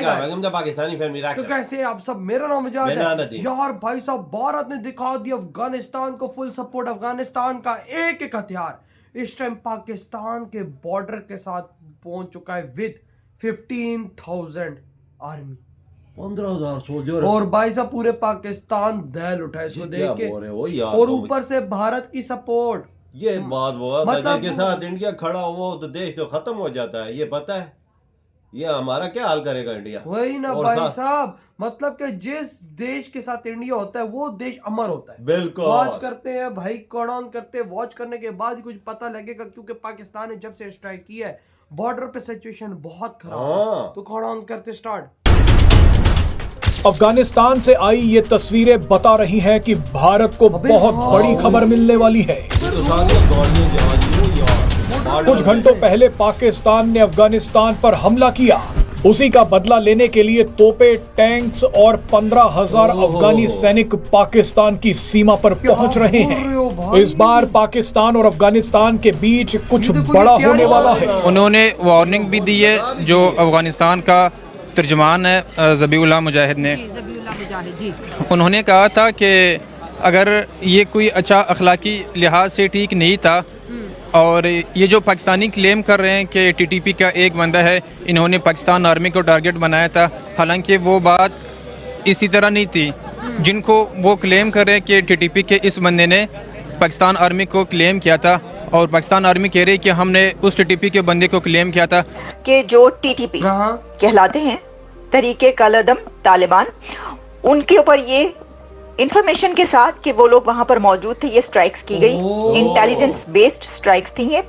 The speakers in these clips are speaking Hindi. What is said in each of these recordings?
पाकिस्तानी फैमिली तो कैसे आप सब, मेरा नाम मुजाहिद है यार। भाई साहब, भारत ने दिखा दिया अफगानिस्तान को फुल सपोर्ट। अफगानिस्तान का एक एक हथियार इस टाइम पाकिस्तान के बॉर्डर के साथ पहुंच चुका है विद 15,000 आर्मी, 15,000 सोल्जर। और भाई साहब पूरे पाकिस्तान दहल उठा इसको देख के, और ऊपर से भारत की सपोर्ट। ये बात वो है, मतलब के साथ इंडिया खड़ा हो तो देश तो खत्म हो जाता है, ये पता है। ये हमारा क्या हाल करेगा इंडिया? वही ना भाई साहब, मतलब कि जिस देश के साथ इंडिया होता है वो देश अमर होता है। बिल्कुल वॉच करते हैं भाई, कॉल ऑन करते हैं, वॉच करने के बाद ही कुछ पता लगेगा, क्योंकि पाकिस्तान ने जब से स्ट्राइक किया है बॉर्डर पे सिचुएशन बहुत खराब है। तो कॉल ऑन करते स्टार्ट। अफगानिस्तान से आई ये तस्वीरें बता रही हैं कि भारत को बहुत बड़ी खबर मिलने वाली है। कुछ घंटों पहले पाकिस्तान ने अफगानिस्तान पर हमला किया, उसी का बदला लेने के लिए तोपे, टैंक्स और 15,000 अफगानी सैनिक पाकिस्तान की सीमा पर पहुंच रहे हैं। इस बार पाकिस्तान और अफगानिस्तान के बीच कुछ बड़ा होने वाला है। उन्होंने वार्निंग भी दी है, जो अफगानिस्तान का तर्जमान है ज़बीउल्लाह मुजाहिद ने। उन्होंने कहा था कि अगर ये कोई अच्छा अखलाकी लिहाज से ठीक नहीं था, और ये जो पाकिस्तानी क्लेम कर रहे हैं कि टीटीपी का एक बंदा है, इन्होंने पाकिस्तान आर्मी को टारगेट बनाया था, हालांकि वो बात इसी तरह नहीं थी। जिनको वो क्लेम कर रहे हैं कि टीटीपी के इस बंदे ने पाकिस्तान आर्मी को क्लेम किया था, और पाकिस्तान आर्मी कह रही है कि हमने उस टीटीपी के बंदे को क्लेम किया था। कि जो टीटीपी कहलाते हैं, तरीके कलदम तालिबान, उनके ऊपर ये इंफॉर्मेशन के साथ कि वो लोग वहां पर मौजूद थे, ये स्ट्राइक्स की गई, इंटेलिजेंस बेस्ड स्ट्राइक्स थी ये,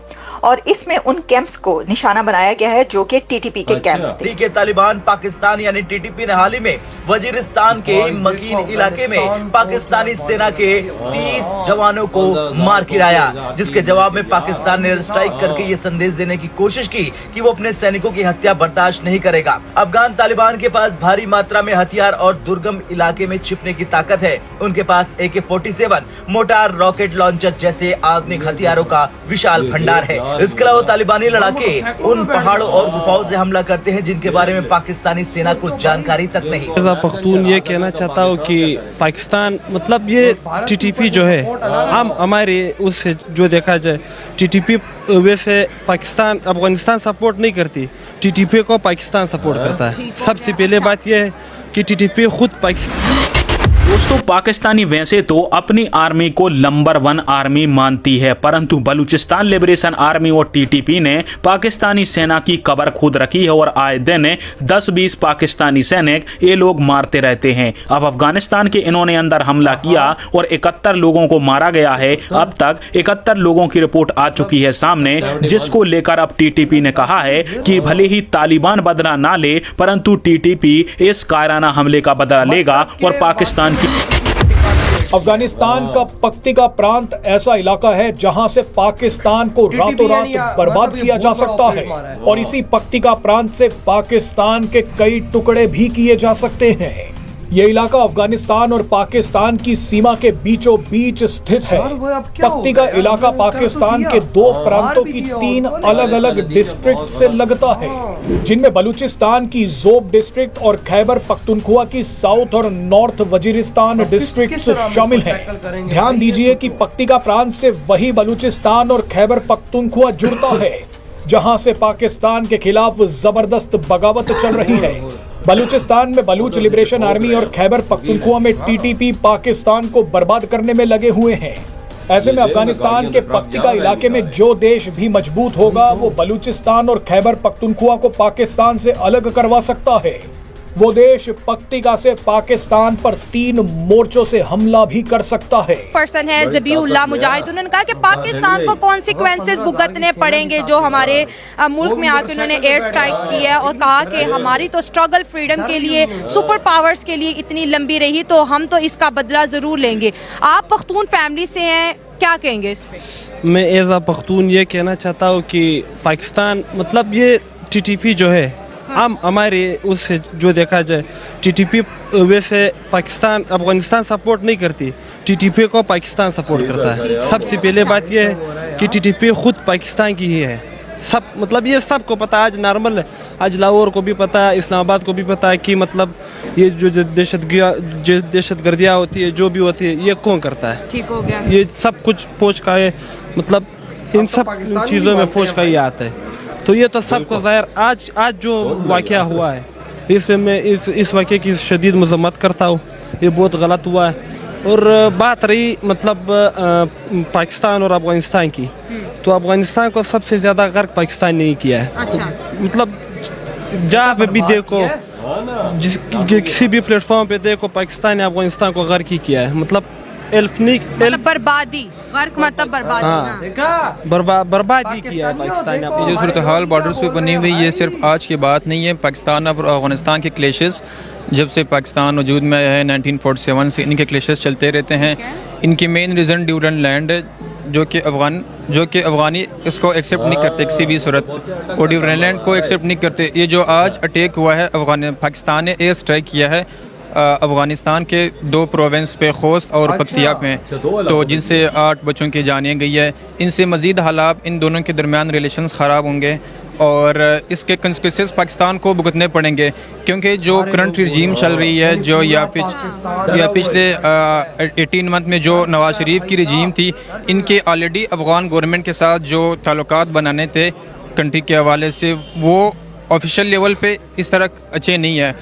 और इसमें उन कैंप्स को निशाना बनाया गया है जो कि टीटीपी के कैंप्स थे। तहरीके तालिबान पाकिस्तान यानी टीटीपी ने हाल ही में वजीरिस्तान के मकीन इलाके में पाकिस्तानी सेना के 30 जवानों को मार गिराया, जिसके जवाब में पाकिस्तान ने स्ट्राइक करके ये संदेश देने की कोशिश की कि वो अपने सैनिकों की हत्या बर्दाश्त नहीं करेगा। अफगान तालिबान के पास भारी मात्रा में हथियार और दुर्गम इलाके में छिपने की ताकत है। उनके पास AK-47, मोटार, रॉकेट लॉन्चर जैसे आधुनिक हथियारों का विशाल भंडार है। इसके अलावा तालिबानी लड़ाके उन पहाड़ों और गुफाओं से हमला करते हैं जिनके बारे में पाकिस्तानी सेना को जानकारी तक नहीं। पख्तून ये कहना चाहता हूँ कि पाकिस्तान, मतलब ये टीटीपी जो है, हम हमारे उससे जो देखा जाए, टीटीपी वैसे पाकिस्तान अफगानिस्तान सपोर्ट नहीं करती, टीटीपी को पाकिस्तान सपोर्ट करता है। सबसे पहले बात यह है कि टीटीपी खुद पाकिस्तान। दोस्तों, पाकिस्तानी वैसे तो अपनी आर्मी को नंबर 1 आर्मी मानती है, परंतु बलूचिस्तान लिबरेशन आर्मी और टीटीपी ने पाकिस्तानी सेना की कबर खुद रखी है, और आए दिन 10-20 पाकिस्तानी सैनिक ये लोग मारते रहते हैं। अब अफगानिस्तान के इन्होंने अंदर हमला किया और 71 लोगों को मारा गया है। अब तक 71 लोगों की रिपोर्ट आ चुकी है सामने, जिसको लेकर अब टीटीपी ने कहा है कि भले ही तालिबान बदला ना ले, परंतु टीटीपी इस कायराना हमले का बदला लेगा। और पाकिस्तान अफगानिस्तान का पक्तिका प्रांत ऐसा इलाका है जहां से पाकिस्तान को रातों रात बर्बाद किया जा सकता है, और इसी पक्तिका प्रांत से पाकिस्तान के कई टुकड़े भी किए जा सकते हैं। ये इलाका अफगानिस्तान और पाकिस्तान की सीमा के बीचों बीच स्थित है। पक्तिका इलाका पाकिस्तान के 2 प्रांतों की 3 अलग अलग डिस्ट्रिक्ट से लगता है, जिनमें बलूचिस्तान की ज़ोब डिस्ट्रिक्ट और खैबर पख्तूनख्वा की साउथ और नॉर्थ वजीरिस्तान डिस्ट्रिक्ट शामिल हैं। ध्यान दीजिए कि पक्तिका प्रांत से वही बलूचिस्तान और खैबर पख्तूनख्वा जुड़ता है जहां से पाकिस्तान के खिलाफ जबरदस्त बगावत चल रही है। बलूचिस्तान में बलूच लिबरेशन आर्मी और खैबर पख्तूनख्वा में टीटीपी पाकिस्तान को बर्बाद करने में लगे हुए हैं। ऐसे में अफगानिस्तान के पक्तिका इलाके में जो देश भी मजबूत होगा, वो बलूचिस्तान और खैबर पख्तूनख्वा को पाकिस्तान से अलग करवा सकता है। वो देश पक्तिका से पाकिस्तान पर 3 मोर्चों से हमला भी कर सकता है। पर्सन है ज़बीउल्लाह मुजाहिद, उन्होंने कहा कि पाकिस्तान को कॉन्सिक्वेंसेस भुगतने पड़ेंगे जो हमारे मुल्क में आके उन्होंने एयर स्ट्राइक्स की है, और कहा कि हमारी तो स्ट्रगल फ्रीडम के लिए, सुपर पावर्स के लिए इतनी लंबी रही, तो हम तो इसका बदला जरूर लेंगे। आप पख्तून फैमिली से हैं, क्या कहेंगे इस पे? मैं एज अ पख्तून ये कहना चाहता हूँ कि पाकिस्तान, मतलब ये टीटीपी जो है, हम हमारे उससे जो देखा जाए, टीटीपी वैसे पाकिस्तान अफगानिस्तान सपोर्ट नहीं करती, टीटीपी को पाकिस्तान सपोर्ट करता है। सबसे पहले बात यह है कि टीटीपी खुद पाकिस्तान की ही है। सब मतलब ये सबको पता है, आज नॉर्मल है, आज लाहौर को भी पता है, इस्लामाबाद को भी पता है कि मतलब ये जो दहशतगर्दियाँ होती है, जो भी होती है, ये कौन करता है। ठीक हो गया। ये सब कुछ फौज का है, मतलब इन सब चीज़ों में फौज का ही आता है। तो ये तो सबको ज़ाहिर आज जो वाक़या हुआ है, इस पे मैं इस वाक़े की शदीद मज़म्मत करता हूँ। ये बहुत गलत हुआ है। और बात रही मतलब पाकिस्तान और अफगानिस्तान की, तो अफगानिस्तान को सबसे ज़्यादा गर्क पाकिस्तान ने ही किया है। अच्छा। मतलब जहाँ पे भी देखो, किसी भी प्लेटफॉर्म पे देखो, पाकिस्तान ने अफगानिस्तान को गर्क ही किया है। मतलब बर्बादी, गर्क मतलब बर्बादी। हाँ, बर्बादी किया है पाकिस्तान ने। ये जो सूरत हाल बॉर्डर्स पे बनी हुई, ये सिर्फ आज की बात नहीं है। पाकिस्तान और अफगानिस्तान के क्लेशेस जब से पाकिस्तान वजूद में है 1947 से इनके क्लेशेस चलते रहते हैं। इनकी मेन रीज़न ड्यूरन लैंड है, जो कि अफगानी इसको एक्सेप्ट नहीं करते किसी भी सूरत, और ड्यूरन लैंड को एक्सेप्ट नहीं करते। ये जो आज अटैक हुआ है, पाकिस्तान ने एयर स्ट्राइक किया है अफगानिस्तान के 2 प्रोविंस पे, खोस्त और पख्तियाब में, तो जिनसे 8 बच्चों की जानें गई है। इनसे मज़ीद हालात इन दोनों के दरमियान रिलेशंस ख़राब होंगे और इसके कंसिक्वेंसेस पाकिस्तान को भुगतने पड़ेंगे, क्योंकि जो करंट रजीम चल रही है, जो या पिछले 18 मंथ में जो नवाज शरीफ की रजीम थी, इनके ऑलरेडी अफगान गवर्नमेंट के साथ जो ताल्लुकात बनाने थे कंट्री के हवाले से, वो ऑफिशियल लेवल पे इस तरह अच्छे नहीं है।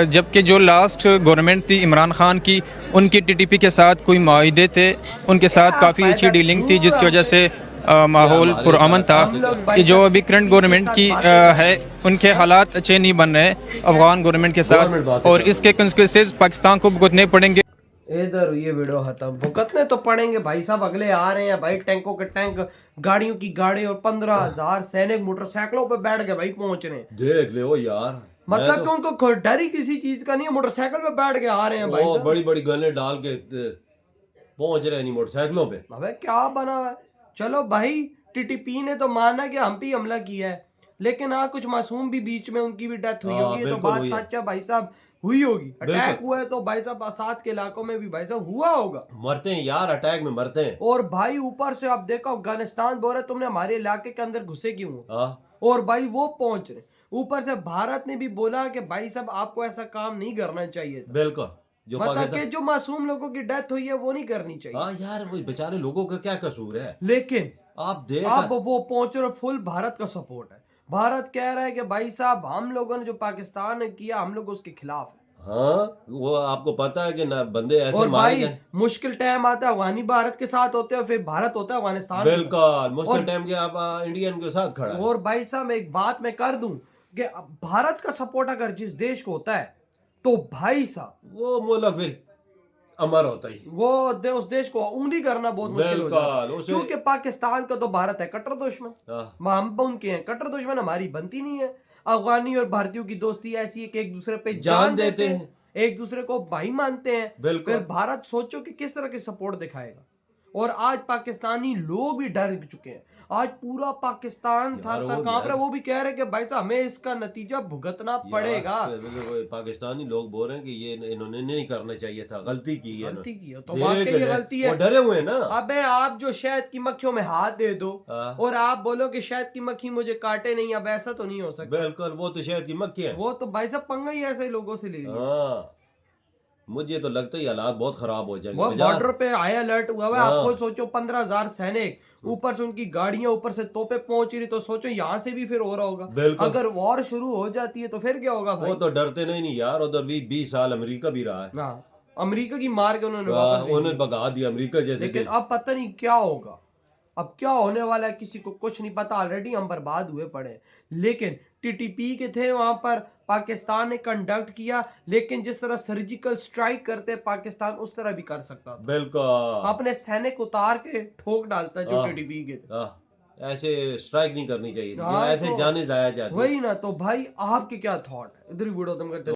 जबकि जो लास्ट गवर्नमेंट थी इमरान खान की, उनकी टीटीपी के साथ कोई माहिदे थे, उनके साथ काफ़ी अच्छी डीलिंग थी, जिसकी वजह से माहौल पुरअमन था। कि जो अभी करंट गवर्नमेंट की है, उनके हालात अच्छे नहीं बन रहे अफगान गवर्नमेंट के साथ, और इसके कंसिक्वेंसेस पाकिस्तान को भुगतने पड़ेंगे। इधर ये वीडियो खत्म, भुगतने तो पड़ेंगे भाई साहब। अगले आ रहे हैं भाई, टैंकों के टैंक, गाड़ियों की गाड़ी, और 15,000 सैनिक मोटरसाइकिलों पे बैठ के भाई पहुंच रहे हैं। देख ले वो यार, मतलब कि उनको डर ही किसी चीज का नहीं है, मोटरसाइकिल पे बैठ के आ रहे हैं भाई साहब। बड़ी बड़ी गन्ने डाल के पहुंच रहे हैं मोटरसाइकिलों पे। अबे क्या बना हुआ है। चलो भाई, टीटीपी ने तो माना कि हम पे हमला किया है, लेकिन हाँ कुछ मासूम भी बीच में उनकी भी डेथ हुई होगी, तो बात सच है भाई साहब, हुई होगी। अटैक हुआ है तो भाई साहब आसाद के इलाकों में भी भाई साहब हुआ होगा। मरते हैं यार, अटैक में मरते हैं। और भाई ऊपर से आप देखो, अफगानिस्तान बोल रहे तुमने हमारे इलाके के अंदर घुसे क्यों, और भाई वो पहुंच रहे। ऊपर से भारत ने भी बोला कि भाई साहब आपको ऐसा काम नहीं करना चाहिए था। बिल्कुल, जो मतलब कि जो मासूम लोगों की डेथ हुई है वो नहीं करनी चाहिए। हाँ यार, वो बेचारे लोगों का क्या कसूर है। लेकिन आप देख, अब वो पहुंच रहे, फुल भारत का सपोर्ट है। भारत कह रहा है कि भाई साहब हम लोगों ने जो पाकिस्तान ने किया, हम लोग उसके खिलाफ है। हाँ, वो आपको पता है कि ना बंदे ऐसे और मारे भाई गए। मुश्किल टाइम आता है, अफगानी भारत के साथ होते हैं, फिर भारत होता है अफगानिस्तान। बिल्कुल, मुश्किल टाइम के आप इंडियन के साथ खड़ा है। और भाई साहब एक बात मैं कर दूं कि भारत का सपोर्ट अगर जिस देश को होता है, तो भाई साहब वो मुल्क फिर अमर होता ही, वो उस देश को उंगली करना बहुत मुश्किल हो जाता है। क्योंकि पाकिस्तान का तो भारत है कट्टर दुश्मन, हम उनके हैं कट्टर दुश्मन, हमारी बनती नहीं है। अफगानी और भारतीयों की दोस्ती ऐसी है कि एक दूसरे पे जान देते हैं, एक दूसरे को भाई मानते हैं। फिर भारत सोचो कि किस तरह की सपोर्ट दिखाएगा। और आज पाकिस्तानी लोग भी डर चुके हैं। आज पूरा पाकिस्तान था कांप रहा, वो भी कह रहे हैं कि भाई साहब हमें इसका नतीजा भुगतना पड़ेगा। पाकिस्तानी लोग बोल रहे हैं कि ये इन्होंने नहीं करना चाहिए था, गलती की है, तो वाकई ये गलती है। वो डरे हुए ना। अबे आप जो शहद की मक्खियों में हाथ दे दो और आप बोलो कि शहद की मक्खी मुझे काटे नहीं, अब ऐसा तो नहीं हो सकता। बिल्कुल, वो तो शहद की मक्खी है। वो तो भाई साहब पंगा ही ऐसे लोगों से ले लिया। मुझे तो लगता है हालात बहुत खराब हो जाएंगे। वो बॉर्डर पे हाई अलर्ट हुआ है। आप खुद सोचो 15,000 सैनिक, ऊपर से उनकी गाड़ियां, ऊपर से तोपे पहुंच रही, तो सोचो यहाँ से भी फिर हो रहा होगा। अगर वॉर शुरू हो जाती है तो फिर क्या होगा भाई? वो तो डरते नहीं यार, उधर भी 20 साल अमेरिका भी रहा है। अमेरिका की मार के उन्होंने भगा दिया अमेरिका जैसे। लेकिन अब पता नहीं क्या होगा, अब क्या होने वाला है किसी को कुछ नहीं पता। ऑलरेडी हम बर्बाद हुए पड़े। लेकिन टीटीपी के थे वहां पर, पाकिस्तान ने कंडक्ट किया, लेकिन जिस तरह सर्जिकल स्ट्राइक करते पाकिस्तान, उस तरह भी कर सकता था। बिल्कुल, अपने सैनिक उतार के ठोक डालता जो टीटीपी के थे। ऐसे स्ट्राइक नहीं करनी चाहिए, ऐसे जाने जाया जाती। वही ना। तो भाई आपके क्या थॉट है, इधर वीडियो तुम करते